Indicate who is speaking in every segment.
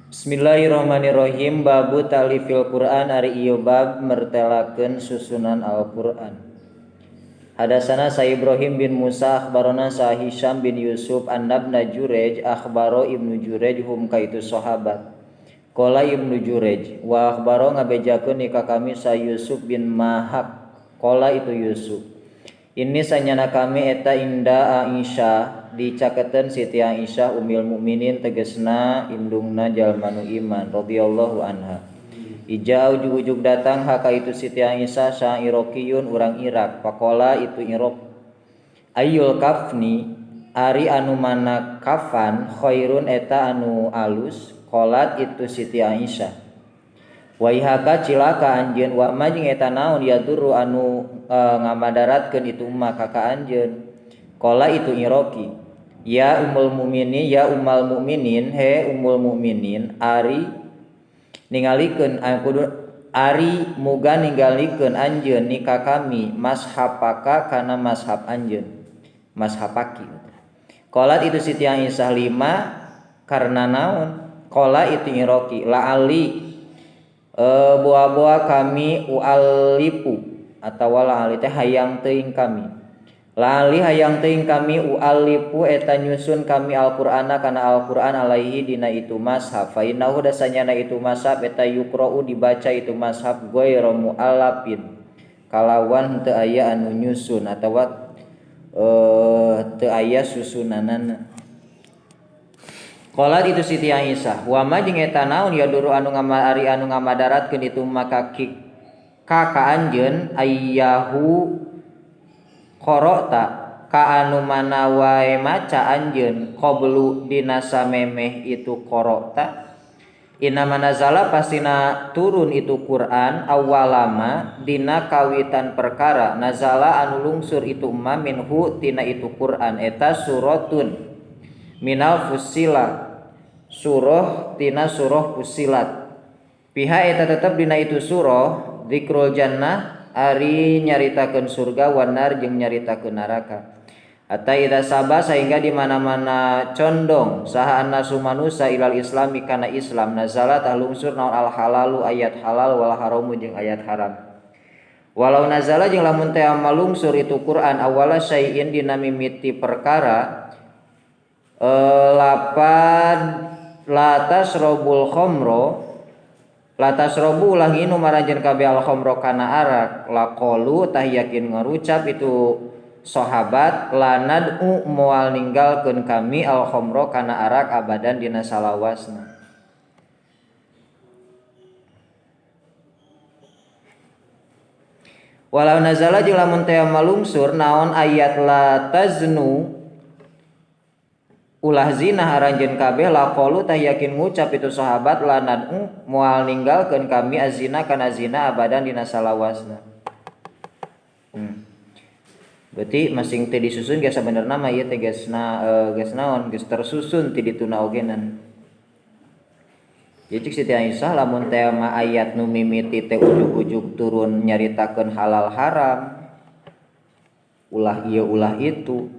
Speaker 1: Bismillahirrahmanirrahim. Babu talifil Quran ari ieu bab mertelakeun susunan Al-Qur'an. Hadasana sa Ibrahim bin Musa akhbarana sa Hisham bin Yusuf annabna Jurej akhbaro Ibnu Jurej hum kaitu sahabat. Qala Ibnu Jurej wa akhbaro ngabejakeun ni ka kami sa Yusuf bin Mahak. Qala itu Yusuf. Ini sanyana kami eta inda Aisyah dicakeun Siti Aisyah umil mukminin tegesna indungna jalma nu iman radhiyallahu anha. Ija ujug-ujug datang haka itu Siti Aisyah syairokiyun urang Irak. Pakola itu Iraq. Ayyul kafni ari anu mana kafan khairun eta anu alus. Qolat itu Siti Aisyah. Waihaka cilaka anjeun wa majing eta naon ya duru anu ngamadaratkeun itu maka ka anjeun. Qala itu Iraqi. Ya ummul mukminin ya ummal mukminin he ummul mukminin ari ningalikeun ari muga ningalikeun anjeun ni ka kami mashapaka kana mashab anjeun. Mashapaki. Qalat itu Siti Aisyah lima karena naon? Qala itu Iraqi la ali buah-buah kami ualipu atau wala ali teh hayang teuing kami lali hayang teuing kami ualipu eta nyusun kami Al-Qur'ana kana Al-Qur'an alaihi dina itu mashaf fa innahu dasanyana itu mashaf eta yuqra'u dibaca itu mashaf ghairu mu'allafin kalawan teu aya anu nyusun atawa teu aya susunanana. Qalat itu Siti Aisyah, wa ma jeung eta naon ya duru anu ari anu ngamadaratkeun itu maka ka anjeun ayyahu qara'ta ka anu mana wae maca anjeun qablu dina samemeh itu qara'ta inna manazala pastina turun itu Quran awalama dina kawitan perkara nazala anu lungsur itu minhu tina itu Quran eta suratun minal fussilat surah tina surah Fussilat. Piha eta tetep dina itu surah dzikrul jannah ari nyaritakeun surga wanar jeung nyaritakeun neraka. Hatta idza sabah sehingga di mana-mana condong saha annasu manusa ilal islami kana Islam nazalat alungsur naon al halalu ayat halal wal haramu jeung ayat haram. Walau nazala jeung lamun teh malungsur itu Quran awala syai'in dina mimiti perkara lapan latasrobul khomro latasrobu ulah nginu marajen kabeh al khomro kana arak laqalu tah yakin ngarucap itu sahabat lanad'u moal ninggalkeun kami al khomro kana arak abadan dina salawasna. Walau nazala jeung lamun teh malungsur naon ayat la taznu ulah zina aranjeun kabeh laqalu tah yakin ngucap itu sahabat lanad'u moal ninggalkeun kami azina kana zina abadan dina salawasna. Berarti masing teh disusun geus sabenerna mah ieu teh geus naon geus tersusun ti dituna ogenan. Jadi Siti Aisyah lamun teh mah ayat nu mimiti teh ujug-ujug turun nyaritakeun halal haram ulah ieu ulah itu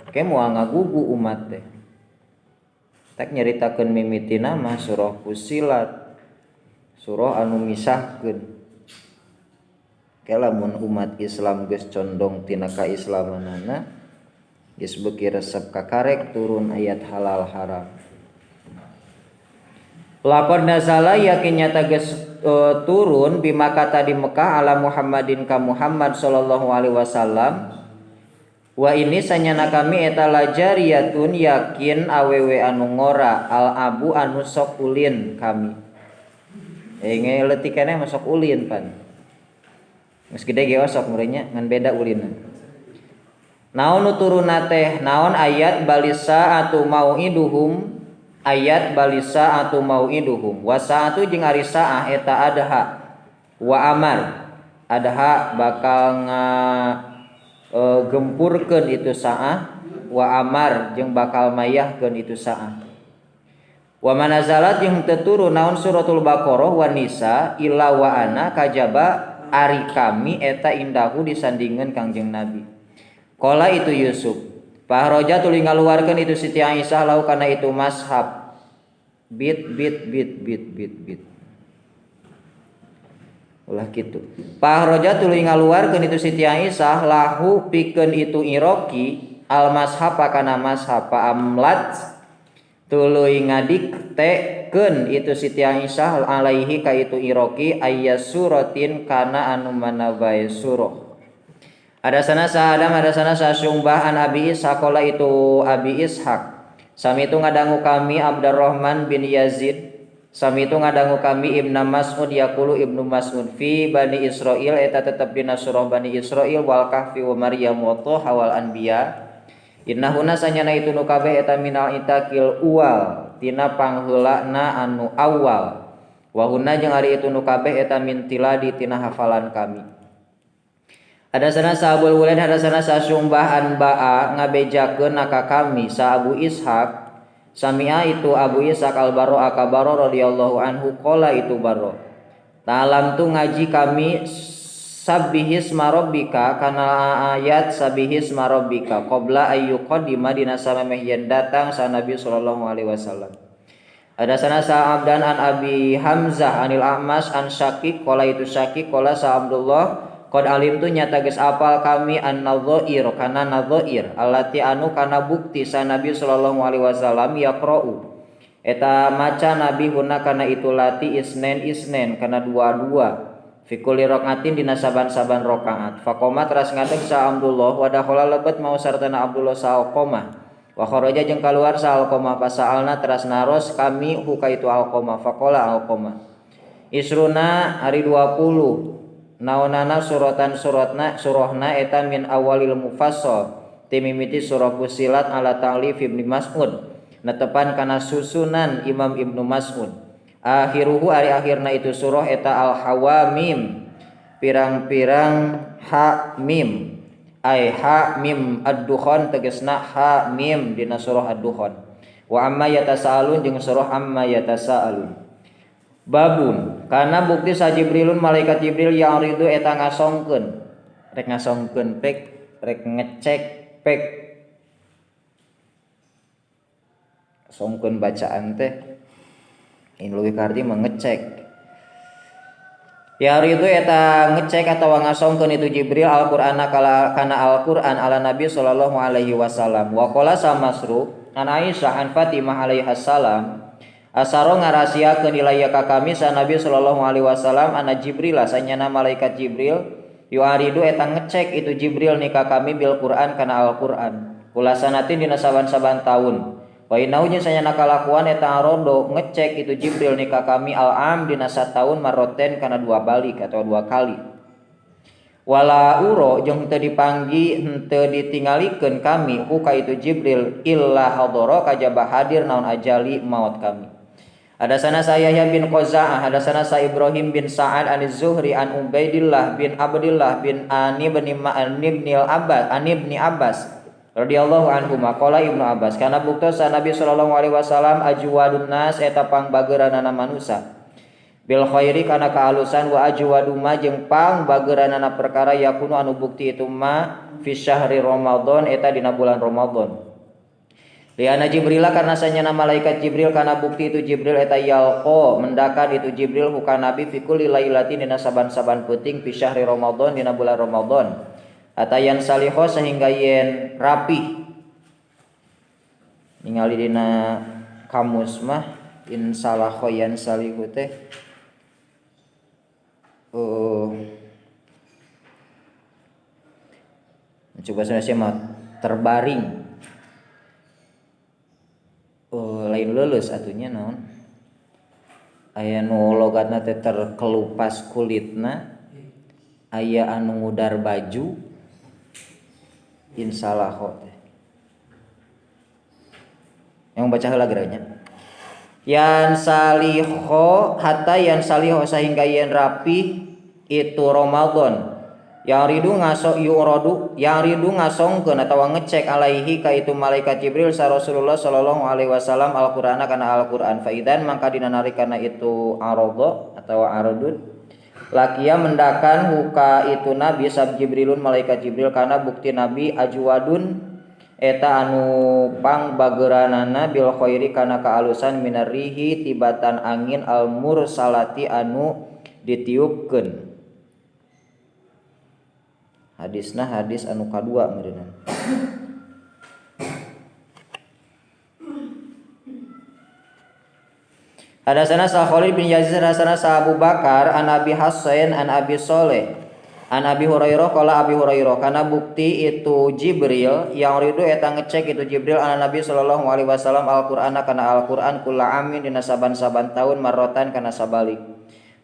Speaker 1: ke moal ngagugu umat teh. Tak nyaritakeun mimitina mah surah Fussilat. Surah anu misahkeun. Ke lamun umat Islam geus condong tina kaislamanana geus beuki resep kakarek turun ayat halal haram. Laqad nazala yakin nyata geus turun bima kata di Mekah ala Muhammadin ka Muhammad sallallahu alaihi wasallam. Wa ini sanyana kami eta lajariyatun yakin awewe anu ngora al abu anu sok ulin kami. Ngeleutik keneh masok ulin pan. Geus gede ge sok meureunnya ngan beda ulina. Naon nu turunna teh naon ayat balisa atu mau'iduhum ayat balisa atu mau'iduhum wa saatu jeung ari saah eta adha wa amar adha bakal gempurkeun itu saah wa amar jeung bakal mayahkeun itu saah. Wa manazalat jeung teu turun naon suratul Baqarah wa Nisa illa wa ana kajaba ari kami eta indahu disandingeun Kangjeng Nabi. Qala itu Yusuf Fahroja tuluy ngaluarkeun itu Siti Aisyah lau kana itu mashab bit ulah kitu. Fahroja tuluy ngaluarkeun itu Siti Aisyah lahu pikeun itu Iroki al mashapa kana mashap amlat tuluy ngadiktekeun itu Siti Aisyah alaihi ka itu Iroki ayyasuratin kana anu manabae surah. Hadasana sahadam hadasana sasyumbah an Abi Ishaq qala itu Abi Ishaq sami itu ngadangu kami Abdurrahman bin Yazid sami itu ngadangu kami Ibnu Mas'ud yaqulu Ibnu Mas'ud fi Bani Israil eta tetep dina surah Bani Israil wal kahfi wa Maryam wa Thaha wal anbiya innahuna sanyana itu nu kabeh eta minal itakil uwal tina pangheulana anu awal wa hunna jeung ari itu nu kabeh eta min tiladi tina hafalan kami. Hadasana sahabul wulad hadasana sasyumbah an ba'a ngabejakeun ka kami sa Abu Ishaq Sami'a itu Abu Ishaq al-Barro akabaro radhiyallahu anhu qala itu Barro. Ta'alam tu ngaji kami sabbihis marabbika kana ayat sabbihis marabbika qabla ayyuqaddima dina samemeh yen datang sa Nabi sallallahu alaihi wasallam. Hadasana sa Abdan an Abi Hamzah anil A'mas an Syaqiq qala itu Syaqiq qala sa Abdullah qad alim tu nyata geus apal kami an-nadhair kana nadhair allati anu kana bukti sa Nabi sallallahu alaihi wasallam yaqra'u eta maca Nabi hunna kana itu lati isnen kana dua-dua fi kulli rakaatin dina saban-saban rakaat faqoma teras ngadeg sa Abdullah wa dakhala lebet mau sartana Abdullah sa alqamah wa kharaja jeung kaluar sa alqamah pasaalna teras naros kami huka itu alqamah faqala alqamah isruna hari 20 naonana surahna eta min awalil mufassal timimiti surah Fussilat ala ta'lif Ibnu Mas'ud netepan kana susunan Imam Ibnu Mas'ud akhiruhu ari akhirna itu surah eta al hawamim pirang-pirang ha mim ai ha mim ad-dukhan tegasna ha mim dina surah ad-dukhan wa amma yatasaalun jeung surah amma yatasaalun. Babun karena bukti sa Jibrilun malaikat Jibril yang ridu eta ngasongkeun pek rek ngecek pek songkeun bacaan teh in leuwih kardi mengecek ya ridu eta ngecek atawa ngasongkeun itu Jibril Al-Qur'ana kana Al-Qur'an ala Nabi sallallahu alaihi wasallam wa qala sa Masruq an Aisyah an Fatimah alaihi salam asaro ngarasiakeun ilaya ka kami sa Nabi sallallahu alaihi wasallam ana Jibril sanyana malaikat Jibril yuaridu eta ngecek itu Jibril ni ka kami bil Qur'an kana Al-Qur'an ulasanatin dina saban-saban taun wa innahu jeung sanyana kalakuan eta arodo ngecek itu Jibril ni ka kami al-am dina sataun maroten kana dua balik atau dua kali wala uro jeung teu dipanggi henteu ditingalikeun kami huka itu Jibril illa hadara kajaba hadir naon ajali maut kami. Hadasana Yahya bin Qaza'ah hadasana sa Ibrahim bin Sa'ad an-Zuhri an Ubaidillah bin Abdullah bin Ani bin Abbas radhiyallahu anhu maqala Ibnu Abbas kana buktos sa Nabi sallallahu alaihi wasallam ajwadun nas eta pangbageuranana manusa bil khairi kana kaalusan wa ajwaduma jeung pangbageuranana perkara yakunu anu bukti itu ma fi syahri Ramadan eta dina bulan Ramadan. Liana Jibril karena sanyana malaikat Jibril kana bukti itu Jibril eta yalqa mendakan itu Jibril huka Nabi fi kulli lailatin dina saban-saban peuting fi syahri Ramadan dina bulan Ramadan atayan saliho sehingga yen rapih ningali dina kamus mah insalaho yan salihu teh coba saya mah terbaring lain lulus atunya naon aya nu logatna teh terkelupas kulitna aya anu ngudar baju insalah teh yang baca heula geranya yan saliho hatta yan saliho sehingga yen rapi itu Ramadan yang ridu ngasongkeun atawa ngecek alaihi ka itu malaikat Jibril sa Rasulullah sallallahu alaihi wasallam Al-Qur'ana kana Al-Qur'an faidan mangka dina narikana itu aradha atawa aradud lakia mendakan huka itu Nabi sab Jibrilun malaikat Jibril kana bukti Nabi ajwadun eta anu pangbageranana bil khairi kana kaalusan minarihi tibatan angin al mursalati anu ditiupkeun. Hadisna hadis anu kadua meureunna. Hadasana sa Khalid bin Yazid hadasana sa Abu Bakar an Abi Hasan an Abi Shalih an Abi Hurairah qala Abi Hurairah kana bukti itu Jibril yang ridu eta ngecek itu Jibril an Nabi sallallahu alaihi wasallam Al-Qur'ana kana Al-Qur'an kula amin dina saban-saban taun marrotan kana sabalik.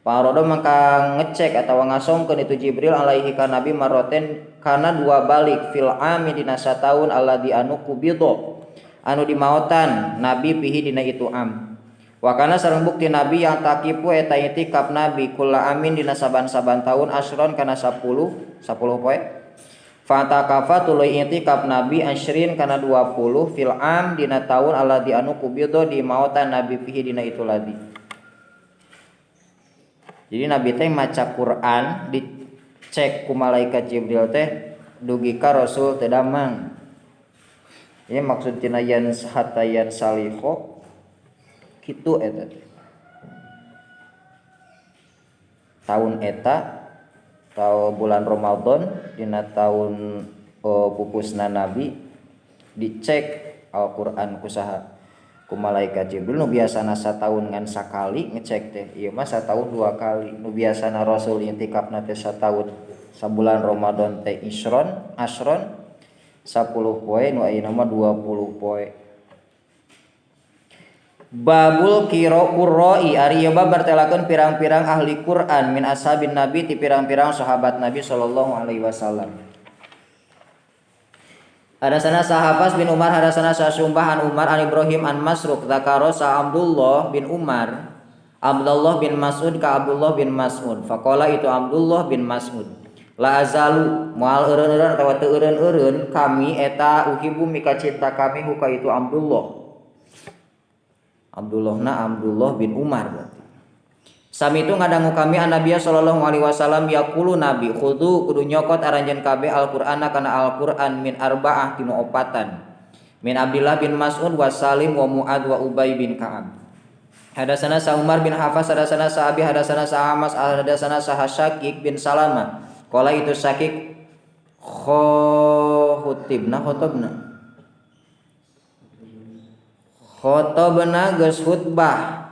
Speaker 1: Parodo maka ngecek atawa ngasongkeun itu Jibril alaihi ka Nabi marroten kana dua balik fil amin dina sataun alladzi anu kubido anu dimaotan Nabi pihi dina itu am. Wa kana sareng bukti Nabi yang takipu eta itikaf Nabi kula amin dina saban-saban taun asron kana 10 poe. Fa takafa tuluy itikaf Nabi asrin kana 20 fil am dina taun alladzi anu kubido di maotan Nabi fihi dina itu ladi. Jadi Nabi teh maca Quran dicek ku malaikat Jibril teh dugi ka Rasul teh damang. Ini maksud tina yan hatayan saliho kitu eta tahun eta tahun bulan Ramadan dina tahun pupusna Nabi dicek Al-Qur'an ku saha ku malaikat Jibril nu biasana sataun ngan sakali ngecek teh ieu mah sataun 2 kali nu biasana Rasul intikafna teh sataun sabulan Ramadan teh asron 10 poe nu ayeuna mah 20 poe. Babul qurra'i ari ieu bab bartelakeun pirang-pirang ahli Quran min ashabin Nabi ti pirang-pirang sahabat Nabi sallallahu alaihi wasallam. Hadasana Sahabas bin Umar hadasana Sumbah an Umar an Ibrahim an Masruq dzakara sa Abdullah bin Umar Abdullah bin Mas'ud ka Abdullah bin Mas'ud faqala itu Abdullah bin Mas'ud la azalu moal eureun-eureun atawa teu eureun-eureun kami eta uhibu mika cinta kami ku ka itu Abdullah bin Umar berarti. Sami itu ngadangu kami an Nabi sallallahu alaihi wasallam yaqulu Nabi khudu kudu nyokot aranjeun kabeh Al-Qur'ana kana Al-Qur'an min arba'ah tinu opatan. Min Abdullah bin Mas'ud wa Salim wa Mu'ad wa Ubay bin Ka'ab. Hadasana sa Umar bin Hafs hadasana sa Abi hadasana sa Amas hadasana sa Syakik bin Salama. Qala itu Syakik khotobna geus khutbah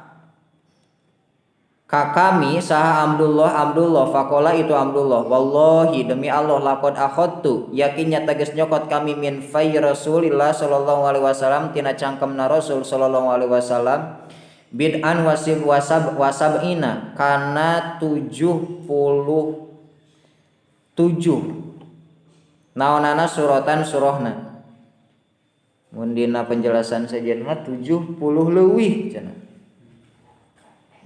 Speaker 1: ka kami saha Abdullah faqala itu Abdullah wallahi demi Allah laqad akhadtu yakin nyata geus nyokot kami min fay Rasulillah sallallahu alaihi wasallam tina cangkemna Rasul sallallahu alaihi wasallam bid'an wasab'ina kana 77 naonana suratan surahna. Mun dina penjelasan sajeuna mah 70 leuwih cenah.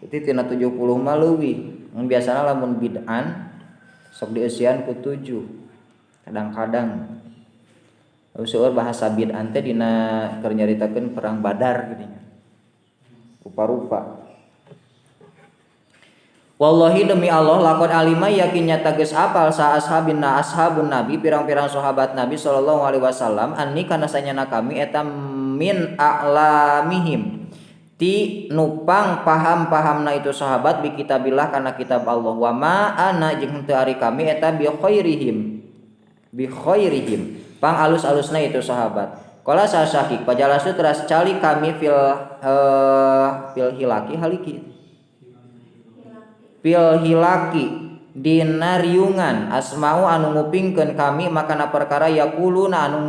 Speaker 1: Berarti tina 70 mah leuwih. Mun biasana lamun bid'an sok dieusian ku 7. Kadang-kadang seueur bahasa bid'an teh dina keur nyaritakeun perang Badar gitunya. Rupa-rupa. Wallahi demi Allah laqad alima yakin nyata geus apal sa ashabun Nabi pirang-pirang sahabat Nabi sallallahu alaihi wasallam anni kana sanyana kami eta min a'lamihim ti nupang paham-pahamna itu sahabat bi kitabillah kana kitab Allah wa ma ana jeung teu ari kami eta bi khairihim pang alus-alusna itu sahabat. Qala sa Syakik pajalasu teras cali kami fil hilaki dina riungan asma'u anu ngupingkeun kami makana perkara yaquluna anu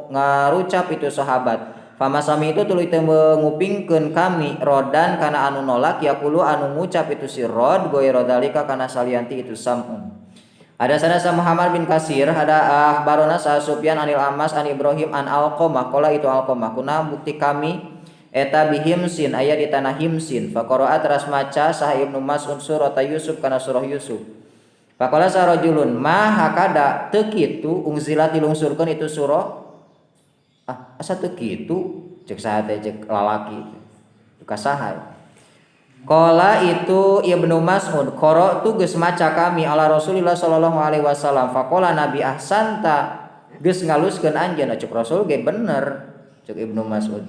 Speaker 1: ngarucap itu sahabat famasami itu tuluy teu ngupingkeun kami rodan kana anu nolak yaqulu anu ngucap itu si rod goe rodalika kana salianti itu samun. Ada sanasa Muhammad bin Kasir ada akhbarona sa Sufyan anil Amas an Ibrahim an Alqamah qala itu Alqamah kuna bukti kami eta bihimsin aya di tanah Himsin faqara'a teras maca sah Ibnu Mas'ud surah Yusuf kana surah Yusuf faqala sarajulun ma hakada teu kitu ungzilat dilungsurkeun itu surah asa teu kitu cek saha teh cek lalaki ka saha qala itu Ibnu Mas'ud qara'tu geus maca kami ala Rasulillah sallallahu alaihi wasallam faqala Nabi ahsanta geus ngaluskeun anjeun cek Rasul ge bener cek Ibnu Mas'ud.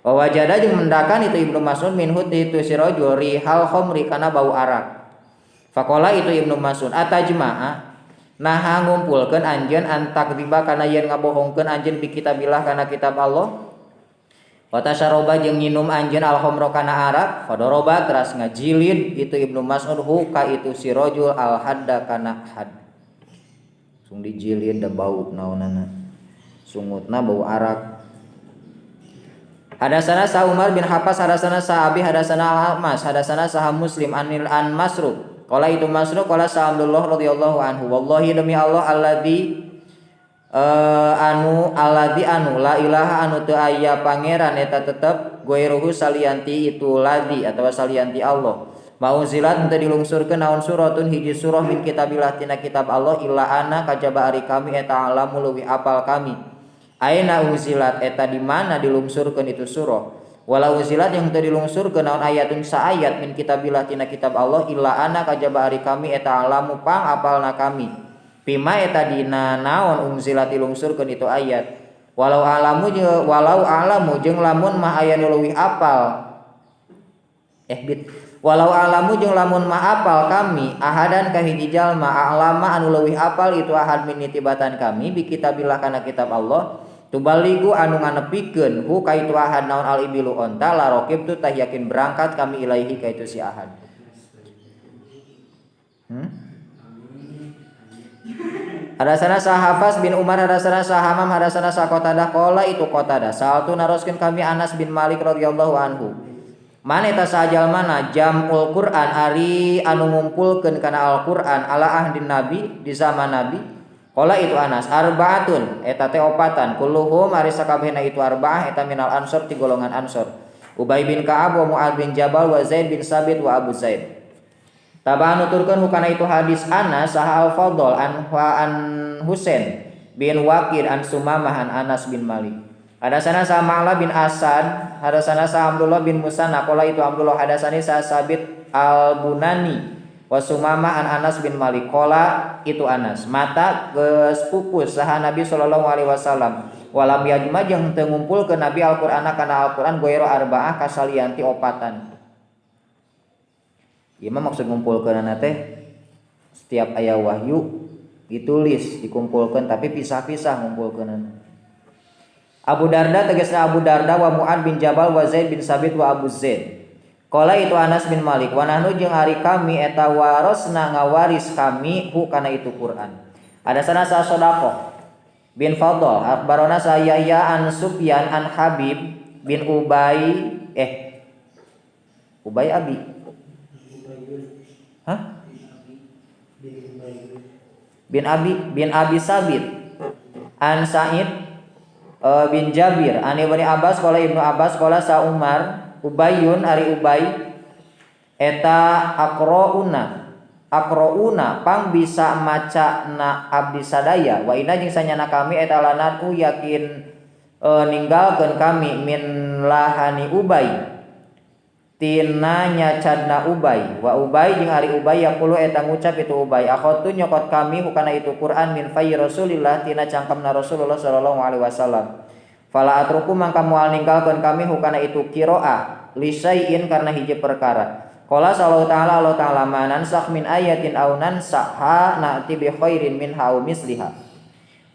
Speaker 1: Wa wajada jeung mendakan itu Ibnu Mas'ud minhu itu si rajul rihal khamri kana bau arak. Faqala itu Ibnu Mas'ud atajma'a naha ngumpulkeun anjeun antakdiba kana yen ngabohongkeun anjeun bi kitabillah kana kitab Allah. Wa tasyaroba jeung nginum anjeun al khamra kana arak. Fadoroba teras ngajilid itu Ibnu Mas'ud hu ka itu si rajul al hadda kana had. Sung dijilid da bau naonana. Sungutna bau arak. Hadasana sa Umar bin Hafs hadasana sa Abi hadasana Al-Mas hadasana sa Muslim an Masruq qala itu Masruq qala sa Abdullah radhiyallahu anhu wallahi demi Allah alladzi anu la ilaha anu teu aya pangeran eta tetep goiruhu salianti itu ladi atawa salianti Allah mauzilat teu dilungsurkeun naon suratun hiji surah min kitabillah tina kitab Allah illa ana kajaba ari kami eta alamu leuwih apal kami. Aina unzilat eta di mana dilungsurkeun itu surah. Walau unzilat yang teu dilungsurkeun naon ayatun sa ayat min kitabillah tina kitab Allah illa ana kajaba ari kami eta alamu pang apalna kami. Pima eta dina naon unzilat dilungsurkeun itu ayat. Walau alamu jeung lamun mah aya nu leuwih apal. Walau alamu jeung lamun mah apal kami ahadan ka hiji jalma a'lama anu leuwih apal itu ahad min nitibatan kami bi kitabillah kana kitab Allah. Tubaligu anu nganepikeun hu ka itu ahad naon al ibilu onta la raqib tu tah yakin berangkat kami ilaihi ka itu si ahad. Hadasana sa Hafs bin Umar hadasana sa Hamam hadasana sa Qatadah qala itu Qatadah saltu naroskeun kami Anas bin Malik radhiyallahu anhu. Mane eta sajalmana jamul Quran ari anu ngumpulkeun kana Al-Qur'an ala ahdin Nabi di zaman Nabi. Qala itu Anas arbaatun eta teh opatan kulluhum ari sakabehna itu arbaah eta minal ansor ti golongan ansor. Ubay bin Ka'ab wa Mu'ad bin Jabal wa Zaid bin Sabit wa Abu Zaid. Tabah nuturkeun hukana itu hadis Anas saha al-Fadl an Husain bin Waqid an Sumamah an Anas bin Malik. Hadasana sa Ma'la bin Asad hadasana sa Abdullah bin Musanna qala itu Abdullah hadasani sa Sabit al-Bunani wa Sumamah an Anas bin Malik qala itu Anas mata geus pupus saha Nabi sallallahu alaihi wasallam walam yajma jeung teu ngumpulkeun Nabi Al-Qur'ana kana Al-Qur'an goiro arbaah kasalianti opatan. Ieu mah maksud ngumpulkeunna teh setiap aya wahyu ditulis dikumpulkeun tapi pisah-pisah ngumpulkeunna. Abu Darda tegasna Abu Darda wa Mu'ad bin Jabal wa Zaid bin Sabit wa Abu Zaid. Qala itu Anas bin Malik wa nahnu jeung ari kami eta warosna ngawaris kami hu kana itu Quran. Hadasana sa Shadaqah bin Fadl akhbarana sa Yahya an Sufyan an Habib bin Ubay Abi. Bin Abi Sabit an Sa'id bin Jabir an Ibnu Abbas qala Ibnu Abbas qala sa Umar Ubayun ari Ubay eta aqrauna pang bisa maca na abdi sadaya wa inna jeung sanyana kami eta lanatu yakin ninggalkeun kami min lahani Ubay tina nyacadna Ubay wa Ubay jeung ari Ubay yaqulu eta ngucap itu Ubay akhatu nyokot kami hukana itu Quran min fayyi Rasulillah tina cangkemna Rasulullah sallallahu alaihi wasallam. Fala atruku mangka moal ninggalkeun kami hukana itu qiraah lisaiin karena hiji perkara. Qala sallallahu taala Allah taala manan sak min ayatin aw nansaha na'ti bi khairin minha aw misliha.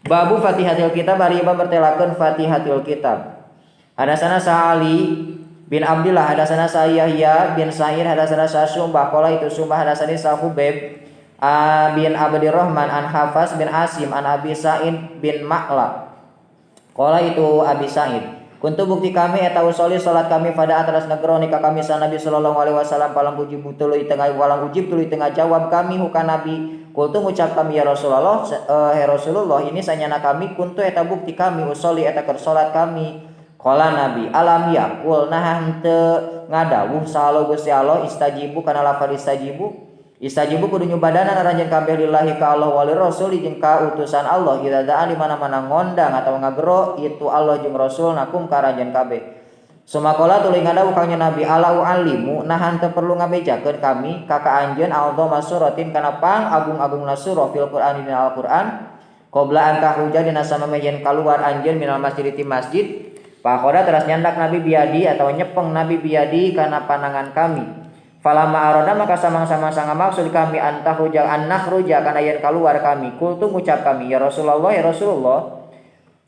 Speaker 1: Babu Fatihatul Kitab bari bab bertelakeun Fatihatul Kitab. Hadasana sa Ali bin Abdullah hadasana sa Yahya bin Sa'id hadasana sa Syu'bah qala itu Syu'bah hadasani sa Hubaib bin Abdurrahman an Hafs bin Asim an Abi Sa'id bin Ma'la. Qala itu Abi Sa'id, kuntu bukti kami eta usolli salat kami pada atas negroni ka kami sa Nabi sallallahu alaihi wasallam palam ujib tuluy tengah jawab kami hukan Nabi. Kuntu ngucap kami ya Rasulullah Rasulullah ini sanyana kami kuntu eta bukti kami usolli eta keur salat kami. Qala Nabi alam yaqul nah henteu ngadawuh sallallahu Gusti Allah istajibu kana lafal istajibu kudu nyubadanan aranjeun kabeh lillahi ka Allah wali rasul jeung ka utusan Allah ida daan di mana-mana ngondang atau ngagero itu Allah jeung rasul nakum ka aranjeun kabeh. Sumakola tuluy ngadawuh ka Nabi alau alimu nah henteu perlu ngabejakeun kami ka anjeun a'dhamma suratin kana pang agung-agungna surah fil Qur'an dina Al-Qur'an qabla an takhruja dina samamejen kaluar anjeun minal masjid ti masjid. Pakoda teras nyandak Nabi biadi atau nyepeng Nabi biadi kana panangan kami. Falama aroda maka samang-samang maksud kami antahruja an nakhruja kana yen kaluar kami. Kultu ngucap kami ya Rasulullah ya Rasulullah.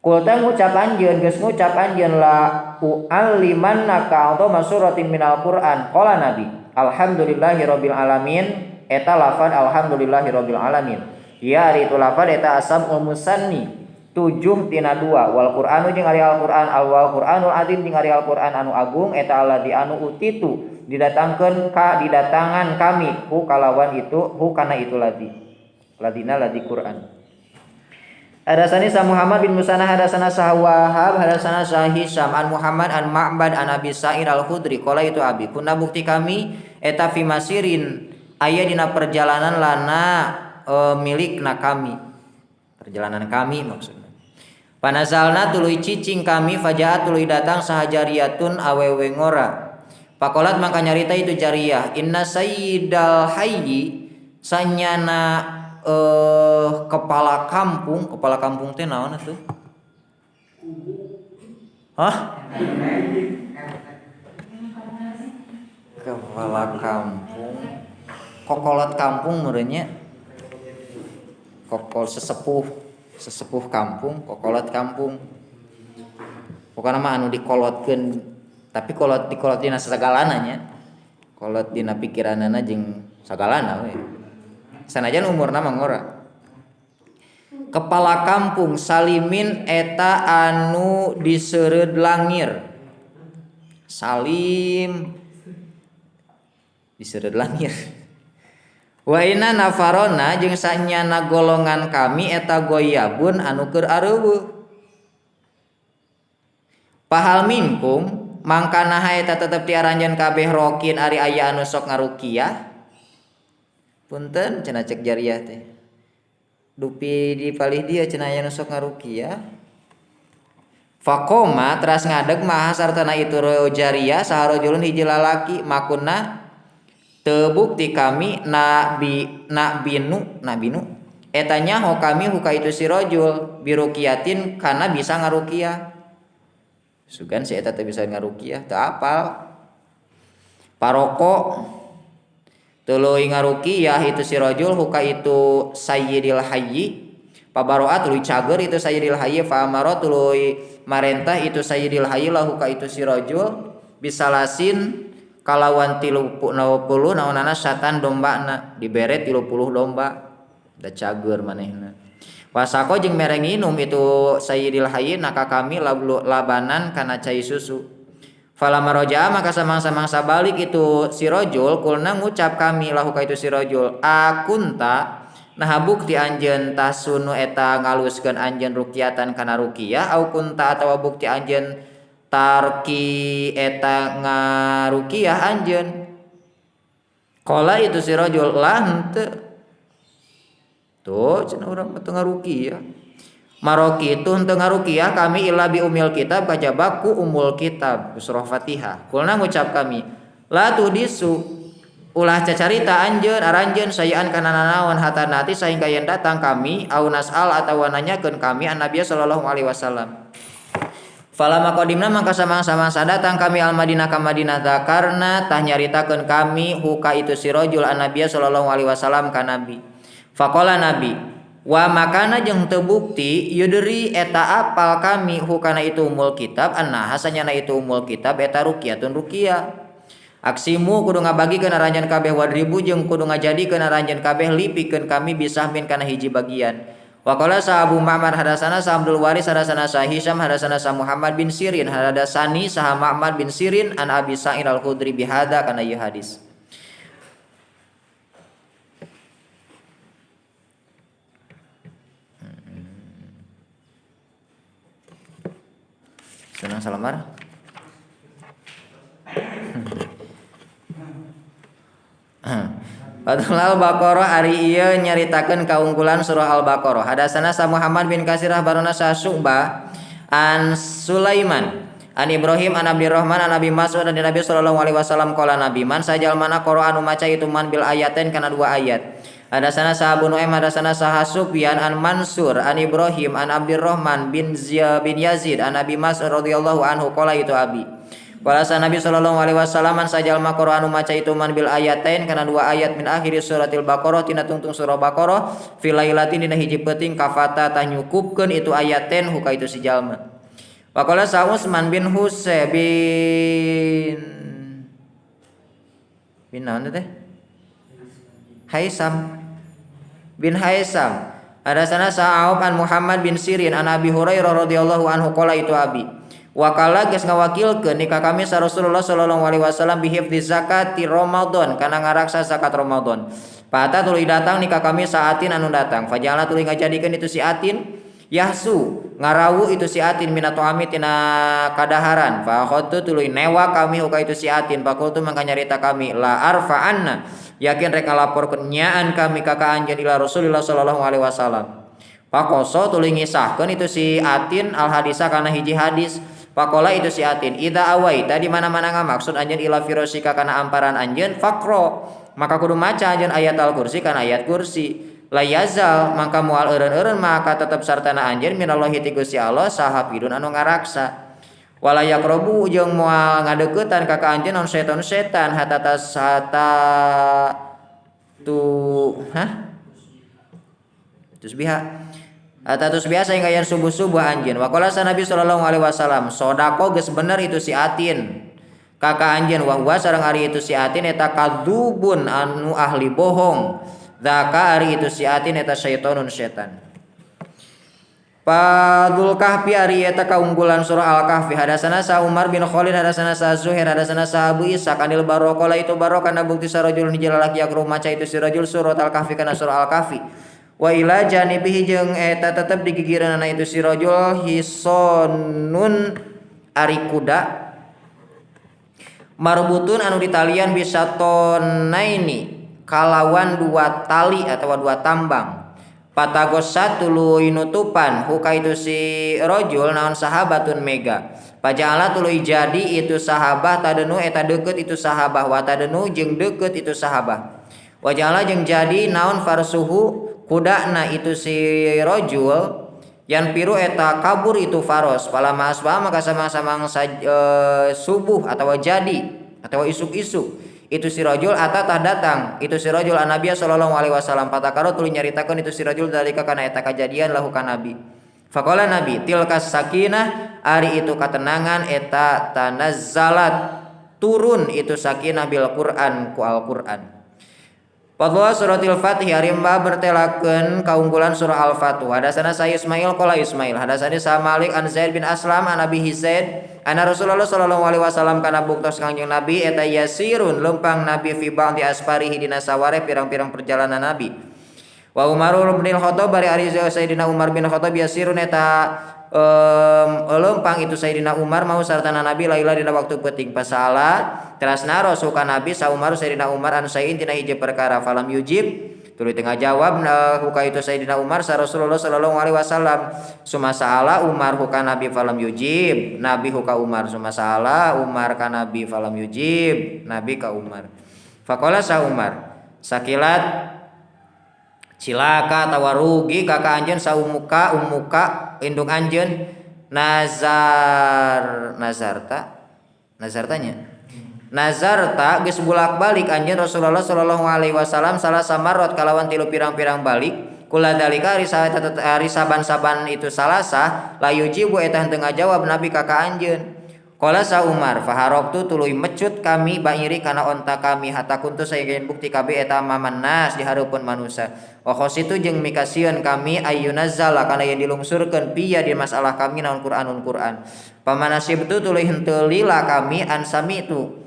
Speaker 1: Kulta ngucap anjeun geus ngucap anjeun la u'allimannaka atau masuratin minal Qur'an. Qala Nabi alhamdulillahirabbil alamin eta lafaz alhamdulillahirabbil alamin. Ya ari itu lafaz eta asabul musanni 7 tina 2 wal Qur'anu jeung ari Al-Qur'an wal Qur'anul azim jeung ari Al-Qur'an anu agung eta alladzi anu utitu didatangkeun didatangan kami hu kalawan itu hu kana itu ladina ladi Qur'an. Hadasani sa Muhammad bin Musanna hadasana sa Wahab hadasana sa Hisyam an Muhammad an Ma'bad an Abi Sa'id Al-Khudri qala itu abi kunna bukti kami eta fi masirin aya dina perjalanan lana milikna kami perjalanan kami maksudnya. Panazalna tuluy cicing kami fajaat tuluy datang sahajariyatun awewe ngora. Pakolat maka nyarita itu jariyah inna sayyidal hayyi sanyana kepala kampung teh naon atuh? Hah? Kepala kampung. Kokolot kampung meureunnya. Kokol sesepuh kampung, kokolot kampung. Pokona mah anu dikolotkeun, tapi kolot dikolot dina sagalana nya. Kolot dina pikiranana jeung sagalana we. Sanajan umurna mah ngora. Kepala kampung salimin eta anu diseureud langir. Salim diseureud langir. Wa inna nafarona jeung sanyana golongan kami eta goyabun anu keur areuweuh. Pahal minkum mangkana eta tetep diaranjeun kabeh rokin ari aya anu sok ngaruqyah. Punten cenah cek jariyah teh. Dupi dipalih dia cenah aya anu sok ngaruqyah. Faqoma teras ngadeg maha sartana itu jariyah saharojulun hiji lalaki makunna teu bukti kami nak binu eta nyaho kami huka itu si rajul biruqiyatin kana bisa ngaruqyah. Sugan si eta teu bisa ngaruqyah teu apal. Paroko tuluy ngaruqyah itu si rajul huka itu sayyidil hayyi. Pabaroat tuluy cager itu sayyidil hayyi fa amara tuluy marentah itu sayyidil hayyi lah huka itu si rajul bisalasin kalawan 30 naonana satan dombana dibere 30 domba da cager manehna. Wasako jeung mere nginum itu sayyidil hayyin naka kami labanan kana cai susu. Falamma raja maka samang-samang balik itu si rajul kulna ngucap kami lahu ka itu si rajul akunta nah bukti anjeun tasunu eta ngaluskeun anjeun ruqyatan kana ruqyah au kunta atawa bukti anjeun tarki eta ngaruqyah anjeun. Qala itu si rajul lah henteu. Tuh cenah urang teu ngaruqyah. Maroki itu henteu ngaruqyah kami illa bi umil kitab kajaba ku umul kitab surah Fatihah. Kulna ngucap kami la tuhdisu ulah cacarita anjeun aranjeun sayaan kana nanaon hatta nati sahingga yen datang kami au nasal atawa nanyakeun kami an Nabi sallallahu alaihi wasallam. Falama qadimna maka samang-samang sadatang kami al Madinah ka Madinah zakarna tah nyaritakeun kami huka itu si rajul an Nabi sallallahu alaihi wasallam ka Nabi. Faqala Nabi wa makana jeung teu bukti yudri eta apal kami hukana itu umul kitab anna hasanyana itu umul kitab eta ruqyatun ruqyah. Aksimu kudu ngabagikeun aranjeun kabeh wadribu jeung kudu ngajadikeun aranjeun kabeh lipikeun kami bisahmin kana hiji bagian. Wa qala sa Abu Ma'mar hadasana sa Abdul Waris hadasana sa Hisyam hadasana sa Muhammad bin Sirin hadasani sa Ma'mar bin Sirin an Abi Sa'id Al-Khudri bihadza kana ieu hadis. Senang salamar. Fatul Al-Baqarah ari ieu nyaritakeun kaungkulan surah Al-Baqarah. Hadasana sa Muhammad bin Kasirah barona sa Syu'bah an Sulaiman an Ibrahim an Abdurrahman an Abi Mas'ud an Nabi sallallahu alaihi wasallam qala Nabi man sajal mana qara anu maca itu man bil ayatin kana 2 ayat. Hadasana sa Abu Nu'aim hadasana sa Sufyan an Mansur an Ibrahim an Abdurrahman bin Yazid an Abi Mas'ud radhiyallahu anhu qala itu Abi. Qala Nabi sallallahu alaihi wasallam an sajal maqra anu maca itu man bil ayatain kana dua ayat min akhir suratil Baqarah tina tungtung surah Baqarah fil lailatin dina hiji peuting kafata tah nyukupkeun itu ayaten huka itu si jalma. Wa qala sa Utsman bin Husain bin naon teh? Haisam bin Haisam hadasana Sa'ab an Muhammad bin Sirin an Abi Hurairah radhiyallahu anhu qala itu Abi wakala geus ngawakilkeun ni ka kami sa Rasulullah sallallahu alaihi wasallam bi hifdzi zakati Ramadan kana ngaraksa zakat Ramadan pata tuluy datang ni ka kami saatin anu datang fajala tuluy ngajadikeun itu si atin yahsu ngarawu itu si atin minato amit tina kadaharan fa khottu tuluy newa kami uka itu si atin fakultu mangka nyarita kami la arfa'anna yakin rek ngalaporkeun nyaan kami ka anjeun ila Rasulullah sallallahu alaihi wasallam pakoso tuluy ngisahkeun itu si atin al hadisa kana hiji hadis pakola itu si atin idza awai tadi mana-mana ngamaksud anjeun ila firasika kana amparan anjeun fakro maka kudu maca anjeun ayat al kursi kana ayat kursi la yazal maka moal eureun-eureun maka tetep sartana anjeun minallahi ti Gusti Allah sahapidun anu ngaraksa wala yaqrabu jeung moal ngadeuketan ka anjeun naon setan hatta tusbiha sehingga yang subuh-subuh anjeun wa qala Nabi sallallahu alaihi wasallam sodako geus bener itu si atin ka anjeun wa huwa sareng ari itu si atin eta kadzubun anu ahli bohong zaka ari itu si atin eta syaitonun setan. Fadul Kahfi ari eta kaunggulan surah Al-Kahfi hadasana sa Umar bin Khalid hadasana sa Zuhair hadasana sa Abu Isa kanil barokah itu barokah kana bukti sarajul hiji lalaki yakru maca itu si rajul surah Al-Kahfi kana surah Al-Kahfi wa ila janibihi jeung eta tetep di gigireunana itu si rajul hisonun ari kuda marbutun anu ditalian bisa tonaini kalawan dua tali atau dua tambang patagosat tuluy nutupan huka itu si rajul naon sahabatun mega pajala tuluy jadi itu sahabah tadenu eta deukeut itu sahabah wa tadenu jeung deukeut itu sahabah wajala jeung jadi naon farsuhu kudana itu si rajul yan piru eta kabur itu faros palama asbah maka sama-sama subuh atau jadi atau isuk-isuk itu si rajul atatah datang itu si rajul an Nabi sallallahu alaihi wasallam patakaro tuluy nyaritakeun itu si rajul dalika kana eta kajadian lahu ka Nabi faqala Nabi tilkas sakinah ari itu katenangan eta tanazzalat turun itu sakinah bil Quran ku Al-Qur'an Fadwa suratil Fatih harimba bertelakeun kaunggulan surah Al-Fatih. Hadasana sa Ismail qala Ismail, hadasana sa Malik an Zaid bin Aslam an Abi Hisaid, anna Rasulullah sallallahu alaihi wasallam kana buktos Kangjeng Nabi eta yasirun lempang Nabi fi ba'di asfarihi dina saware pirang-pirang perjalanan Nabi. Wa Umar bin Khattab bari ari Sayyidina Umar bin Khattab yasirun eta lempang itu Sayyidina Umar mau sartana Nabi laila dina waktu peuting pasala terasna rasul ka Nabi sa Umar Sayyidina Umar anu sain tina hiji perkara falam yujib tuluy tengah jawab huka itu Sayyidina Umar sa Rasulullah sallallahu alaihi wasallam sumasala Umar huka Nabi falam yujib Nabi huka Umar sumasala Umar ka Nabi falam yujib Nabi ka Umar faqala sa Umar sakilat cilaka tawarugi kakak anjeun saumuka indung anjeun nazarta geus bulak-balik anjeun Rasulullah sallallahu alaihi wasallam salah samarot kalawan tilu pirang-pirang balik kula dalika ari saban-saban itu salasa la yujibu eta henteu ngajawab Nabi kakak anjeun qala sa Umar faharoktu tuluy mecut kami bairi kana onta kami hatta kuntu sayeun bukti kabe eta maman nas di hareupeun manusia wa khositu jeung mikasieun kami ayyunazzala kana yen dilungsurkeun piya di masalah kami naon Qur'an pamanasib tu tuluy henteu lila kami an samitu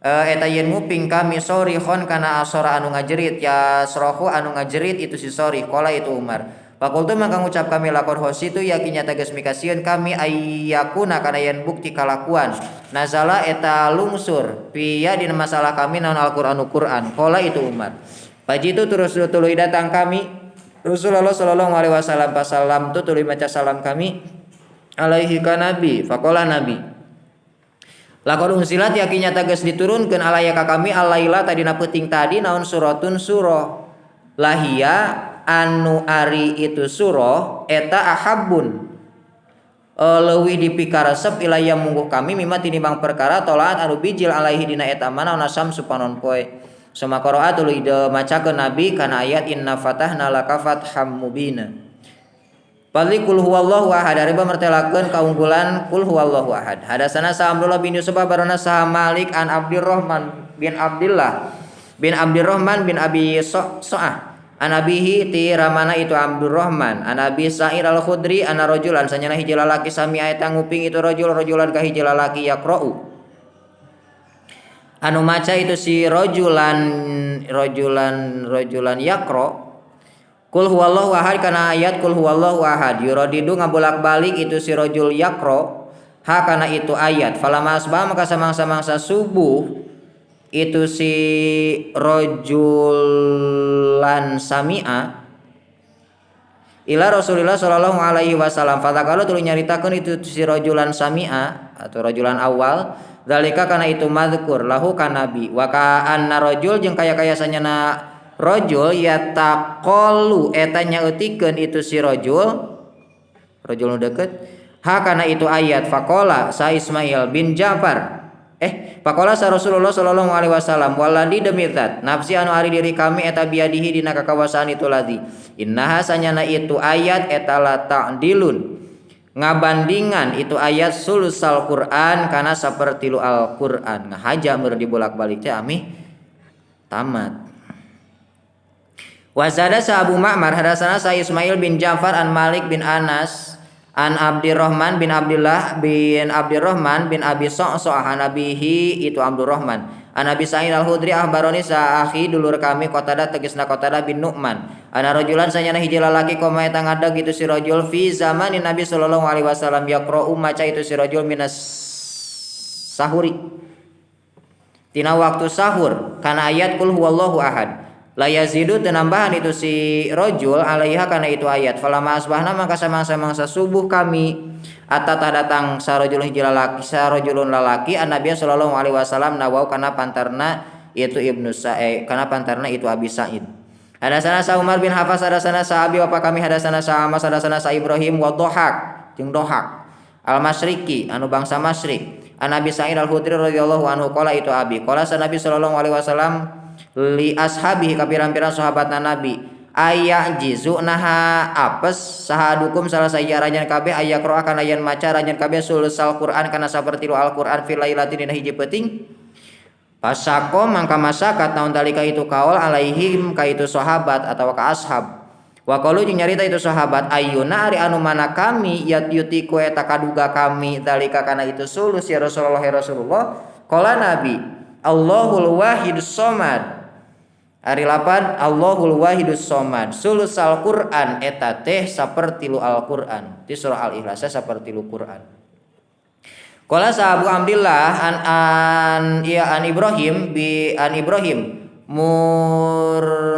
Speaker 1: eta yen nguping kami sorihon kana asora anu ngajerit ya srohu anu ngajerit itu si sorih qala itu Umar Fakultu maka ngucap kami lakon hositu yakinya tegas mikasieun kami ayyakuna kana yen bukti kalakuan nazala eta lungsur piya dina masalah kami naon Al-Qur'anu Qur'an qala itu Umar pajitu terus tuluy datang kami Rasulullah sallallahu alaihi wasallam pasalam tu tuluy maca salam kami alaihi ka Nabi faqala Nabi lakon unsilat yakinya tegas diturunkeun alaya ka kami alaila tadina peuting tadi naon suratun surah lahia anu ari itu surah eta ahabbun leuwih dipikaresep ilaya mungguh kami mimma tinimbang perkara tolaat anu bijil alaihi dina eta mana nasam supanon poe sama qiraat tuluy macakeun nabi kana ayat inna fatahna laka fatham mubina Fadli kul huwallahu ahad ari mertelakeun kaunggulan kul huwallahu ahad hadasana sa Abdullah bin Yusuf barana sa Malik an Abdurrahman bin Abdullah bin Abdurrahman bin Abi So'ah anabihi ti ramana itu Abdurrahman anabi Sa'id al-Khudri ana rajulan sanyana hiji lalaki sami eta nguping itu rajulan ka hiji lalaki yaqra'u anu maca itu si rajulan yaqra kul huwallahu ahad kana ayat kul huwallahu ahad yuradidu ngabolak-balik itu si rajul yaqra ha kana itu ayat falamma asbah maka samangsa-mangsa subuh itu si rajulan sami'a ila Rasulillah sallallahu alaihi wasallam fataqala tuluy nyaritakeun itu si rajulan sami'a atau rajulan awal zalika kana itu madzkur lahu ka nabi wa ka anna rajul jeung kaya-kaya sanyana rajul yataqallu eta nyaeutikeun itu si rajul nu deukeut ha kana itu ayat faqala sa Ismail bin Ja'far Pakola sa Rasulullah sallallahu alaihi wasallam waladi demi zat nafsi anu ari diri kami eta biadihi dina kakawasaan itu ladi innaha sanyana itu ayat eta la ta'dilun ngabandingan itu ayat sulusal Quran kana sapertilu Al-Qur'an ngahaja meur dibolak-balik teh amih tamat wa zada sa Abu Ma'mar hadasana sa Ismail bin Ja'far an Malik bin Anas an Abdurrahman bin Abdullah bin Abdurrahman bin Abi So'ah nabihi itu Abdurrahman an Abi Sa'id al-Khudri ahbaroni sa akhi dulur kami Qatadah tegasna Qatadah bin Nu'man ana rajulan sanyana hiji lalaki koma eta ngadeg itu si rajul fi zamanin Nabi sallallahu alaihi wasallam yaqra'u maca itu si rajul minas sahuri tina waktu sahur kana ayat kul huwallahu ahad la yazidu tenambahan itu si rajul alaiha kana itu ayat falamma asbahna maka samangsa subuh kami atata datang sarajul hiji lalaki sarajulun lalaki annabi sallallahu alaihi wasallam nawau kana pantarna itu Ibnu Sa'id kana pantarna itu Abi Sa'id hadasana sa Umar bin Hafs hadasana sa Abi bapa kami hadasana sa Amas hadasana sa Ibrahim wa Dhahak jeung Dhahak al-Masyriqi anu bangsa Masyriq an Abi Sa'id al-Khudri radhiyallahu anhu qala itu Abi qala sa Nabi sallallahu alaihi wasallam li ashabihi ka pirang-pirang sahabatna Nabi aya jizu naha apes sahadukum salah sayarajan kabeh aya qira'a kana yen maca rajan kabeh sulusal Quran kana sapertilu Al-Qur'an fil lailatin dina hiji peuting pasako mangka masakat naon dalika itu kaul alaihim ka itu sahabat atawa ka ashab wa qalu jeung nyarita itu sahabat ayyuna ari anu mana kami yutiku eta kaduga kami dalika kana itu sulus ya Rasulullah qala Nabi Allahul wahidus somad ari lapan Allahul wahidus somad sulusal Quran eta teh sapertilu Al-Qur'an di surah Al-Ikhlas sapertilu Quran qala sa Abu Abdillah an Ibrahim mursalin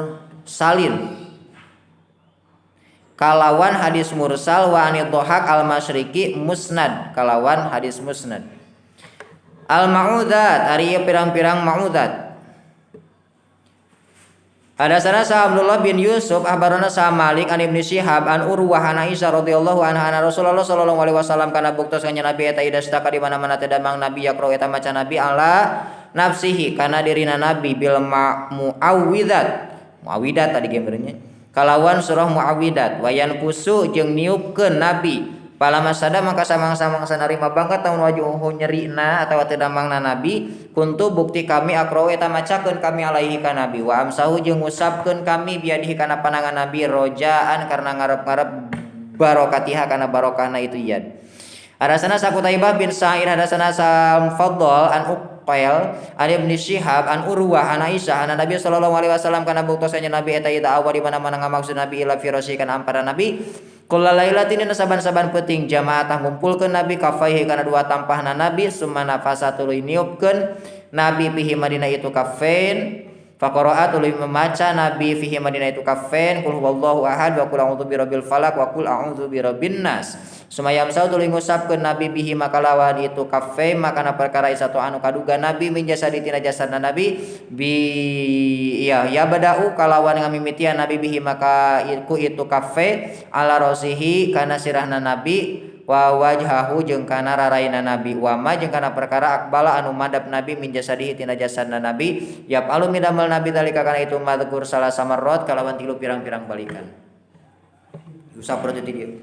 Speaker 1: kalawan hadis mursal wa anid Dhahak al-Masyriqi musnad kalawan hadis musnad al-ma'udat ari pirang-pirang ma'udat hadasana sa Abdullah bin Yusuf ahbarana sa Malik an Ibnu Syihab an Urwah an Aisyah radhiyallahu anha ana Rasulullah sallallahu alaihi wasallam kana buktos kanjeng Nabi eta idastaka di mana-mana teh damang Nabi yaqra eta maca Nabi ala nafsihi kana dirina Nabi bil muawwidat tadi gambarnya kalawan surah muawwidat wayan kusu jeung niupkeun Nabi Palama sada maka samang-samang sanarima bangkat tahun wajuhu nyerina atau tedamangna nabi kuntu bukti kami akrowe eta macakeun kami alaihi ka nabi wa amsahu jeung ngusapkeun kami biadihi kana panangan nabi rojaan karena ngarep-ngarep barokatiha kana barokahna itu yad. Hadasana Qutaibah bin Sa'id hadasana Faddal an Uqail an Ibnu Syihab an Urwah an Aisyah an Nabi sallallahu alaihi wasallam kana buktosnya nabi eta ida awal di mana-mana ngamaksud nabi ila firasi kana ampara nabi kula lailatin saban-saban peuting jamaatah ngumpulkeun nabi kafaihi kana dua tampahna nabi summa nafasa tuluy niupkeun nabi bihi madina itu kafain
Speaker 2: Faqara'a tuluy memaca Nabi fihi madina itu kafain qul huwallahu ahad wa qul a'udzu birabbil falaq wa qul a'udzu birabbin nas. Sumayam sau tuluy ngusapkeun Nabi bihi makalawan itu kafain makana perkara satu anu kaduga Nabi min jasadi tina jasadna Nabi bi ya bada'u kalawan ngamimitian Nabi bihi maka itu kafe ala rosihi kana sirahna Nabi wa wajhahu jeung kana raraina Nabi wa ma jeung kana perkara akbala anu madab Nabi min jasadihi tina jasadna Nabi yafalu midamel Nabi dalika kana itu madkur salah samarrat kalawan 3 pirang-pirang balikan usap berarti dia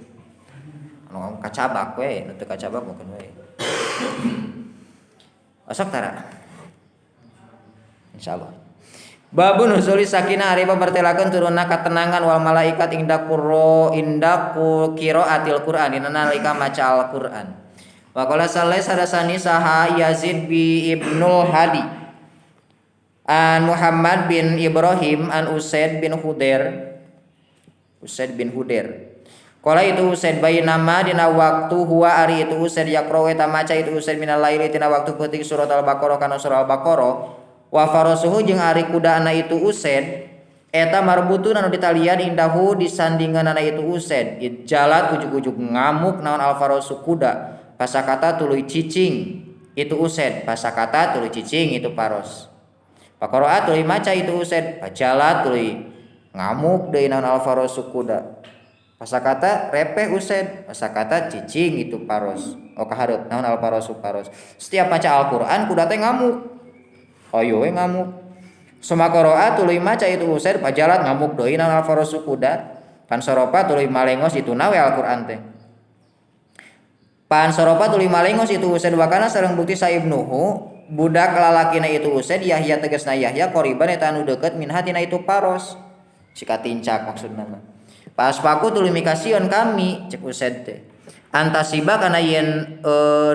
Speaker 2: anu kacabak we nu teu kacabak mungkin we asok tara insyaallah. Babun nuzuli sakinah ari pamartelakeun turunna katenangan wal malaikat indak qiraatil Qur'an dina nalika maca Al-Qur'an. Wa qala sallallahu sadasani saha Yazid bi Ibnul Hadi an Muhammad bin Ibrahim an Usaid bin Hudair. Qala itu Usaid bainama dina waktu huwa ari itu Usaid yaqra eta maca itu Usaid minal laili tina waktu peuting surat Al-Baqarah kana surah Al-Baqarah. Wa farasuhu jeung ari kudaana itu Usaid eta marbutun anu ditalian indahu disandinganna itu Usaid jalat ujug-ujug ngamuk naon al farasu kuda pasakata tuluy cicing itu Usaid pasakata tuluy cicing itu paros Faqara'a tuluy maca itu Usaid jalat tuluy ngamuk deui naon al farasu kuda pasakata repeh Usaid pasakata cicing itu paros kahareup naon al farasu paros setiap maca Al-Qur'an kuda teh ngamuk ayo we ngamuk. Sumakoroa tuluy maca itu Usaid pajalat ngamuk deui naon al-farasu kuda. Pansoropa tuluy malengos itu nawe Al-Qur'an teh. Pansoropa tuluy malengos itu Usaid wakana sareng bukti sa ibnuhu budak lalakina itu Usaid Yahya tegasna Yahya qoriban eta anu deukeut min hatina itu paros. Sika tincak maksudna mah. Pas paku tuluy mikasieun kami cek Usaid teh. Antasiba kana yen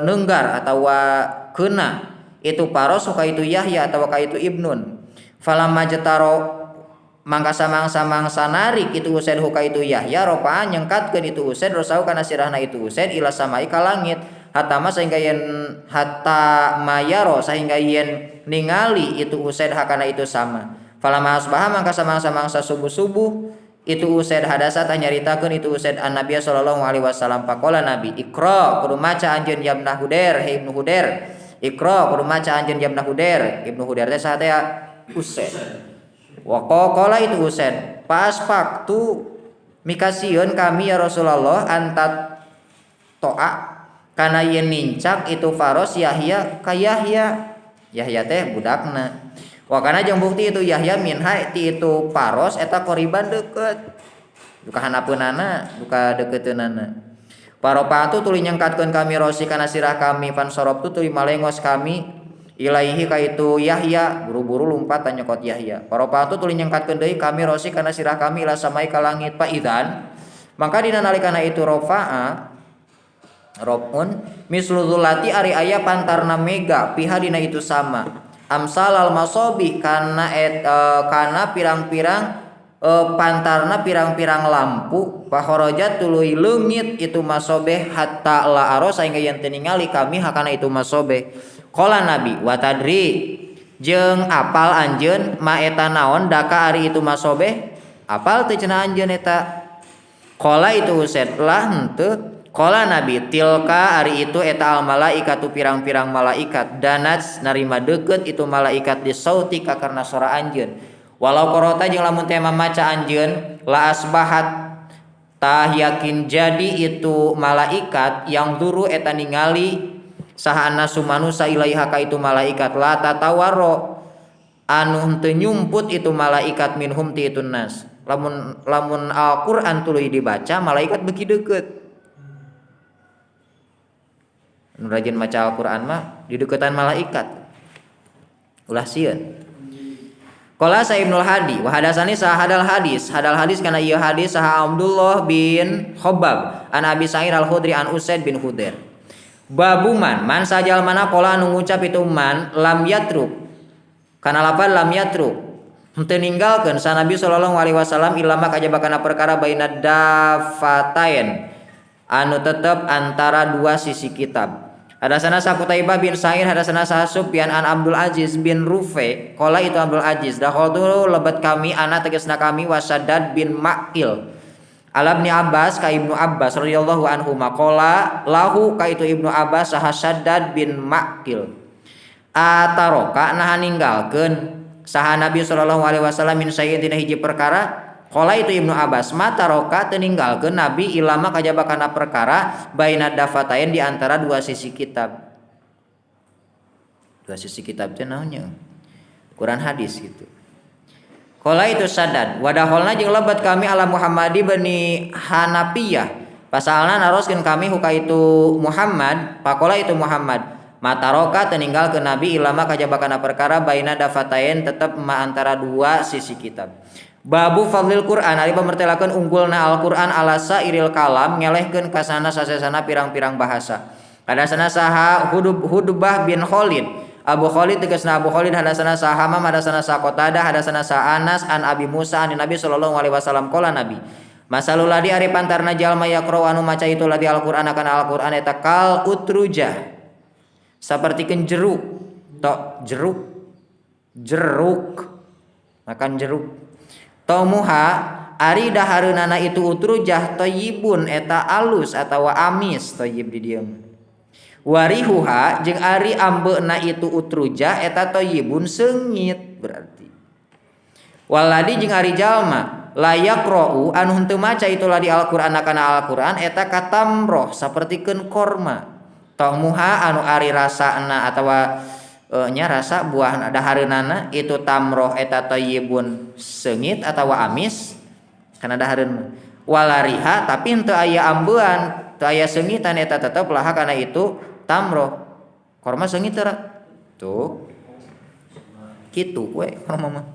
Speaker 2: neunggar atawa keuna itu paros ka itu Yahya atau ka itu Ibnun falamma jataro mangka samangsa narik itu Usaid ka itu Yahya ropaan nyengkatkeun itu Usaid rosau kana sirahna itu Usaid ila samai ka langit hatta mayaro sehingga yen ningali itu Usaid hakana itu sama falamma asbaha mangka samangsa subuh-subuh itu Usaid hadasa nyaritakeun itu Usaid an Nabi sallallahu alaihi wasallam faqala Nabi Iqra kudu maca anjeun ya Ibnu Hudair he Ibnu Hudair Iqra kudu maca anjeun Ibnu Hudair. Ibnu Hudair teh saha teh Usaid. Wa qala itu Usaid, pas waktu mikasieun kami ya Rasulullah antat to'a kana yen nincak itu faros Yahya ka Yahya. Yahya teh budakna. Wa kana jeung bukti itu Yahya minha ti itu paros eta qoriban deukeut. Duka hanapeunana, duka deukeuteunnana. Paropatu tuluy nyangkatkeun kami rosi kana sirah kami pansorop tu tuluy malengos kami ilaihi ka itu Yahya buru-buru lompat nyokot Yahya. Paropatu tuluy nyangkatkeun deui kami rosi kana sirah kami ila samai ka langit pa idzan maka dina nalikana itu rafa'a robun misluzulati ari aya pantarna mega piha dina itu sama amsalal masobih kana pirang-pirang pantarna pirang-pirang lampu pakhorojat tuluy leungit itu masobeh hatta la aro saengga yen teu ningali kami hakana itu masobeh qala Nabi wa tadri jeung apal anjeun ma eta naon daka ari itu masobeh apal teu cenah anjeun eta qala itu Usaid lah henteu qala Nabi tilka ari itu eta al malaikatu pirang-pirang malaikat danats narima deukeut itu malaikat di sauti ka karna suara anjeun walau korota jeung lamun teh maca anjeun la asbahat tah yakin jadi itu malaikat yang duru eta ningali saha anasu manusa ilaiha ka itu malaikat la tatawaro anu teu nyumput itu malaikat minhum ti itu nas lamun Al-Qur'an tuluy dibaca malaikat beuki deukeut nu rajin maca Al-Qur'an mah di deuketan malaikat ulah sieun. Qala sa Ibnul Hadi wa hadasani sa hadal hadis kana ieu hadis saha Abdullah bin Khabbab an Abi Sa'id Al-Khudri an Usaid bin Hudair. Babuman man sajal mana qala anu ngucap itu man lam yatruk kana lapan lam yatruk henteu ninggalkeun sa Nabi sallallahu alaihi wasallam ilama kajabakana perkara baina dafatain anu tetep antara dua sisi kitab Hadatsana Qutaibah bin Sa'id hadatsana Sufyan an Abdul Aziz bin Rufe qala itu Abdul Aziz dakhaltu lebat kami ana tegasna kami Wasaddad bin Ma'il ala Ibnu Abbas ka Ibnu Abbas radhiyallahu anhu maqala lahu ka itu Ibnu Abbas Sahaddad bin Ma'il ataroka nah ninggalkeun saha Nabi sallallahu alaihi wasallam min sayyin dina hiji perkara. Qala itu Ibnu Abbas mata roka teu ninggalkeun Nabi ilama kajaba kana perkara baina dafatain di antara dua sisi kitab. Dua sisi kitab teh naonnya? Quran hadis gitu. Qala itu Saddad wadaholna jeung lebat kami ala Muhammadi bani Hanafiyah. Pasalna naroskeun kami huka itu Muhammad, pakola itu Muhammad mata roka teu ninggalkeun Nabi ilama kajaba kana perkara baina dafatain tetep ma antara dua sisi kitab. Babu fadlil Quran ari pamertelakeun unggulna Al-Qur'an ala sairil kalam ngelehkeun kasana sasesana pirang-pirang bahasa. Hadatsana saha Hudbah bin Khalid Abu Khalid tegasna Abu Khalid hadatsana saha Hamam hadatsana sa Qatadah hadatsana sa Anas an Abi Musa an Nabi sallallahu alaihi wasallam qala Nabi masalul ladzi ari pantarna jalma yaqra anu maca itu ladzi Al-Qur'an kana Al-Qur'an eta kal utrujah sapertikeun jeruk tok jeruk makan jeruk tomuha ari dahareunana itu utrujah thayyibun eta alus atawa amis thayyib di dieu warihuha jeung ari ambeuna itu utrujah eta thayyibun seungit berarti waladi jeung ari jalma layak ra'u anu henteu maca itu di Al-Qur'an kana Al-Qur'an eta katamroh sapertikeun korma tomuha anu ari rasana atawa nya rasa buah dahareunana itu tamroh eta thayyibun seungit atawa amis kana dahareun walariha tapi henteu aya ambeuan teu aya seungitan eta tetep laha kana itu tamroh korma seungit teu tuh kitu we korma mah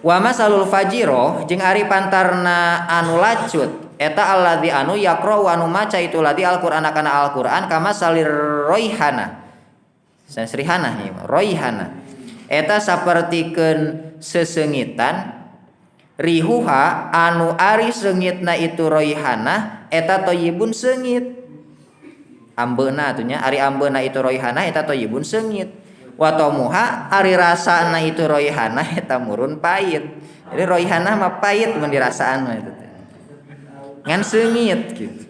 Speaker 2: wa masalul fajiro jeung ari pantarna anu lacut eta alladzi anu yaqra anu maca itu ladzi Al-Qur'an kana Al-Qur'an kama salir roihana sasrihana nya roihana eta sapertikeun seseungitan rihuha anu ari seungitna itu roihana eta thayyibun seungit ambeuna atunya ari ambeuna itu roihana eta thayyibun seungit wa tamuha ari rasana itu roihana eta murun pait jadi roihana mah pait mun dirasaan mah itu ngan seungit gitu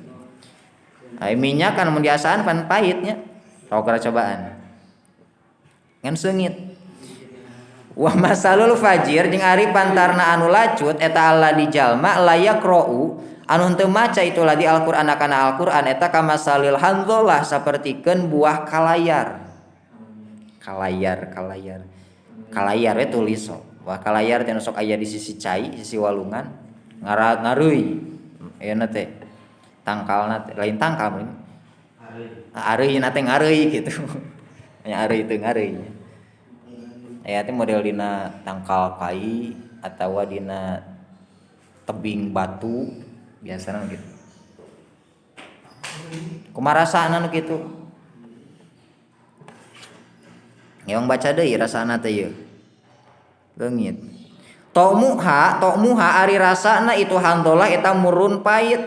Speaker 2: ai minyak kan mun diasaan pan paitnya tau kara cobaan ngan seungit wa masalul fajir jeung ari pantarna anu lacut eta alla di jalma layak ra'u anu henteu maca itu ladzi Al-Qur'an kana Al-Qur'an eta kamasalil hanzalah sapertikeun buah kalayar we tulis buah kalayar teh sok aya di sisi cai sisi walungan ngareui ayeuna teh tangkalna teh lain tangkal mun areuina teh ngareui gitu nya areuy teu ngareui aya teh model dina tangkal kai atawa dina tebing batu biasana gitu kumaha rasana nu kitu yang baca deui rasana teh ieu leungit tokmuha ari rasana itu handolah eta murun pait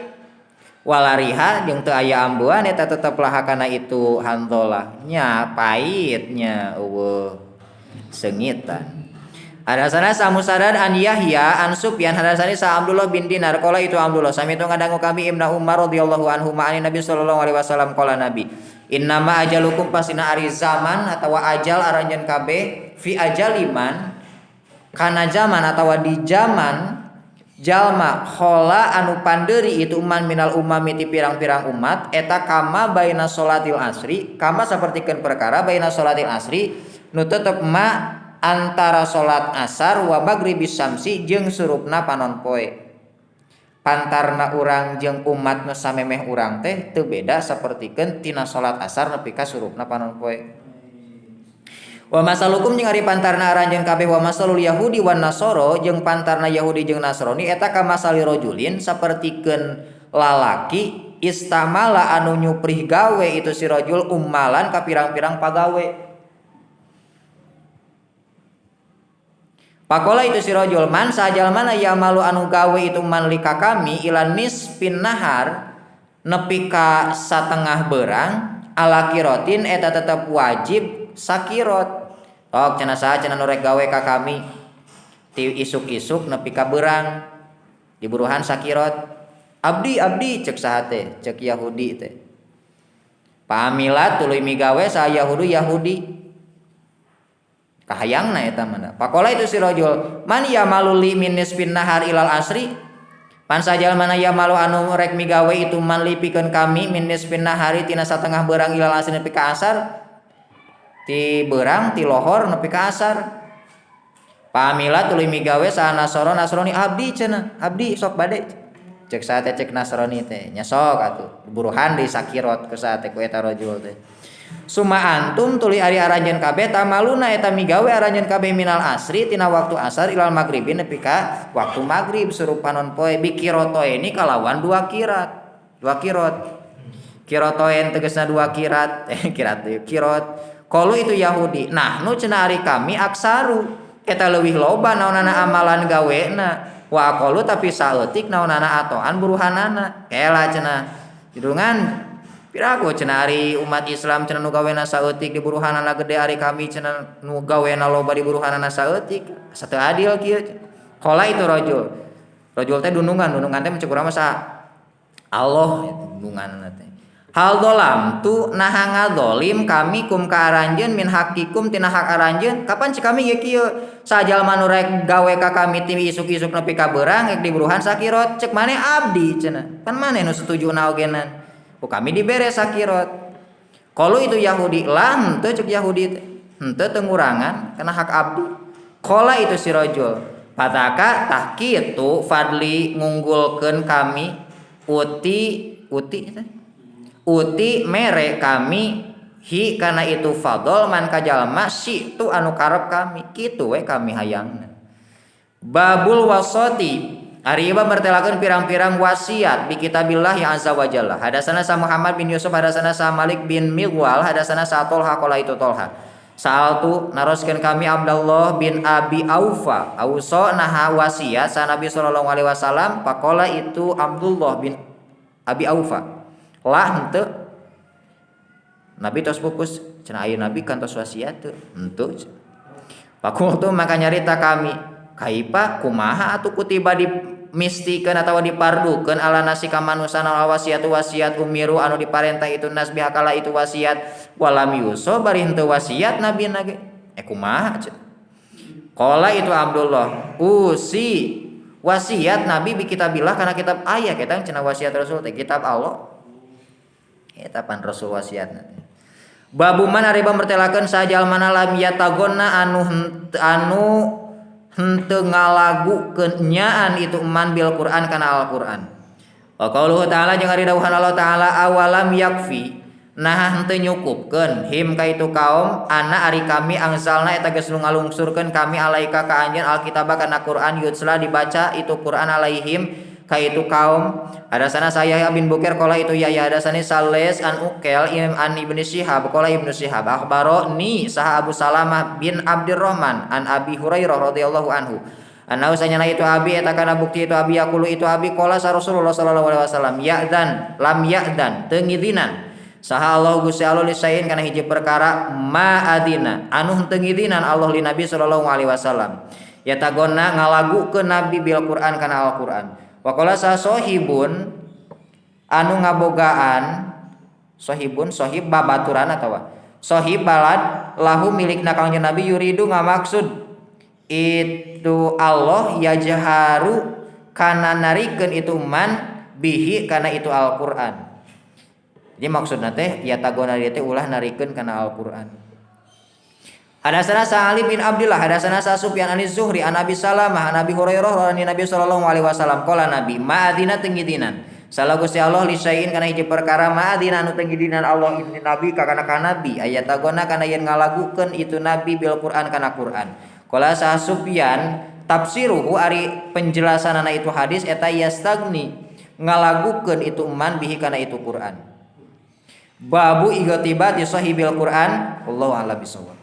Speaker 2: walariha jeung teu aya ambuan eta tetep laha kana itu handolah nya paitnya eueuh seungitan. Hadatsana Musaddad an Yahya an Sufyan hadatsani sa Abdullah bin Dinar qala itu Abdullah sami tu ngadangu kami Ibnu Umar radhiyallahu anhu ma'ani Nabi sallallahu alaihi wasallam qala Nabi innama ajalukum pasina ari zaman atawa ajal aranjeun kabeh fi ajaliman kana zaman atawa di zaman jalma khola anu pandeuri itu man minal umami ti pirang-pirang umat eta kama baina salatil asri kama sapertikeun perkara baina salatil asri nu tetep ma antara salat asar wa maghribis syamsi jeung surupna panon poe pantarna urang jeung umat nu samemeh urang teh teu beda sapertikeun tina salat asar nepi ka surupna panon poe wa masalukum jeung ari pantarna aranjeun kabeh wa masalul yahudi wan nasara jeung pantarna yahudi jeung nasrani eta ka masali rajulin sapertikeun lalaki istamala anu nyuprih gawe itu si rajul ummalan ka pirang-pirang pagawe. Pakola itu si rajul man sajal mana ya malu anu gawe itu man lika kami ilan nispin nahar nepi ka satengah berang ala kirotin eta tetep wajib sakirot. Tok cenah saha cenah nu rek gawe ka kami ti isuk-isuk nepi ka beurang diburuhan sakirot. Abdi cek saha teh cek Yahudi teh. Pamilat tuluy migawe saha Yahudi kahayangna eta mah. Pakola itu si rajul man ya maluli min nisfin nahar ilal asri. Pan sajal mana ya malu anu rek migawe itu man lipikeun kami min nisfin nahari tina satengah beurang ilal asri nepi ka asar. Ti beurang ti lohor nepi ka asar. Pamilat tuluy migawe saha Nasrani abdi cenah. Abdi sok bade. Cek saha teh cek Nasrani teh nya sok atuh. Buruhan di sakirot ke saha teh ku eta rajul teh. Suma antum tuli ari aranjeun kabeh tamaluna eta migawe aranjeun kabeh minal asri tina waktu asar ilal maghribi nepi ka waktu maghrib surupanon poe bikirotoeni kalawan 2 kirat. 2 kirot. Kirotoen tegasna 2 kirat. Kirot. Qalu itu Yahudi. Nah, nu cenah ari kami aksaru. Eta leuwih loba naonana amalan gawena. Wa qalu tapi saeutik naonana atoan buruhanana. Kela cenah. Judungan pirago cenah ari umat Islam cenah nu gawena saeutik di buruhanana gede ari kami cenah nu gawena loba di buruhanana saeutik sateu adil kieu. Qala itu rajul teh dunungan teh mencekurang masa Allah dununganna teh. Hal dolam tu naha ngadolim kami kum ka aranjeun min hakikum tina hak aranjeun. Kapan cik kami ge kieu sajalma nu rek gawe ka kami ti isuk-isuk nepi ka beurang rek di buruhan sakirot cek maneh abdi cenah. Pan maneh nu setuju naogenan. Kami dibere sakirot. Kalau itu Yahudi lah henteu cek Yahudi henteu teu ngurangan kana hak abdi. Qala itu si rajul pataka tah kitu fadli ngunggulkeun kami uti mere kami hi kana itu fadol man kajalma si tu anu karep kami kitu we kami hayangna. Babul wasati Ari ieu bertelakeun pirang-pirang wasiat di kitabillah ya azza wa jalla. Hadasana sa Muhammad bin Yusuf, hadasana sa Malik bin Mighwal, hadasana sa Tolha qala itu Tolha. Sa'altu naroskeun kami Abdullah bin Abi Aufa, auso naha wasiat sa Nabi sallallahu alaihi wasallam, faqala itu Abdullah bin Abi Aufa. Lah henteu. Nabi tos pupus, cenah aya Nabi kantos wasiat teu? Henteu. Pakultu maka nyarita kami, kaipa kumaha atuh kutiba di mistikeun atawa dipardukeun ala nasi ka manusana wasiatu wasiat umiru anu diparentah itu nas bihakala itu wasiat walam yuso bari henteu wasiat nabi nage kumaha qala itu Abdullah usi wasiat nabi bi kitabillah kana kitab aya kita cenah wasiat Rasul teh kitab Allah eta pan Rasul wasiatna babu man ari mertelakeun sajal mana lam yatagonna anu henteu ngalagukeun nyaan itu man bil Quran kana Al-Qur'an. Wa qauluhu ta'ala jeung ari dawuhan Allah taala awalam yakfi nah henteu nyukupkeun him ka itu kaum ana ari kami angsalna eta geus ngalungsurkeun kami alaika ka anjeun alkitab kana Quran yutsla dibaca itu Quran alaihim ka itu kaum. Hadasana saya bin Bukir qala itu ya hadasani Sales an Uqail an Ibnu Syihab qala Ibnu Syihab akhbaroni saha Abu Salamah bin Abdurrahman an Abi Hurairah radhiyallahu anhu anna usanyana itu abi eta kana bukti itu abi yaqulu itu abi qala sa Rasulullah sallallahu alaihi wasallam ya'dan lam ya'dan teu ngidinan saha Allah Gusti Allah lisain kana hiji perkara ma adina anu teu ngidinan Allah li Nabi sallallahu alaihi wasallam yatagonna ngalagukeun Nabi bil Quran kana Al-Quran. Waqala sa sohibun anu ngabogaan sohib babaturan atawa sohib balad lahu milikna kanjeng Nabi yuridu ngamaksud itu Allah yajharu kana narikeun itu man bihi kana itu Al-Qur'an. Jadi maksudna teh ya tagona dia teh ulah narikeun kana Al-Qur'an. Hadasana Sa'ali bin Abdullah, hadasana Sa Sufyan an Zuhri an Abi Salamah an Abi Hurairah an Nabi sallallahu alaihi wasallam qala Nabi ma'adina tengidinan salah Gusti Allah li syai'in kana hiji perkara ma'adina anu tengidinan Allah ibni Nabi ka kana Nabi aya tagona kana yen ngalagukeun itu Nabi bil Quran kana Quran. Qala Sa Sufyan tafsiruhu ari penjelasanana itu hadis eta yastagni ngalagukeun itu man bihi kana itu Quran. Babu igtibat di sahibil Quran wallahu a'lam bishawab.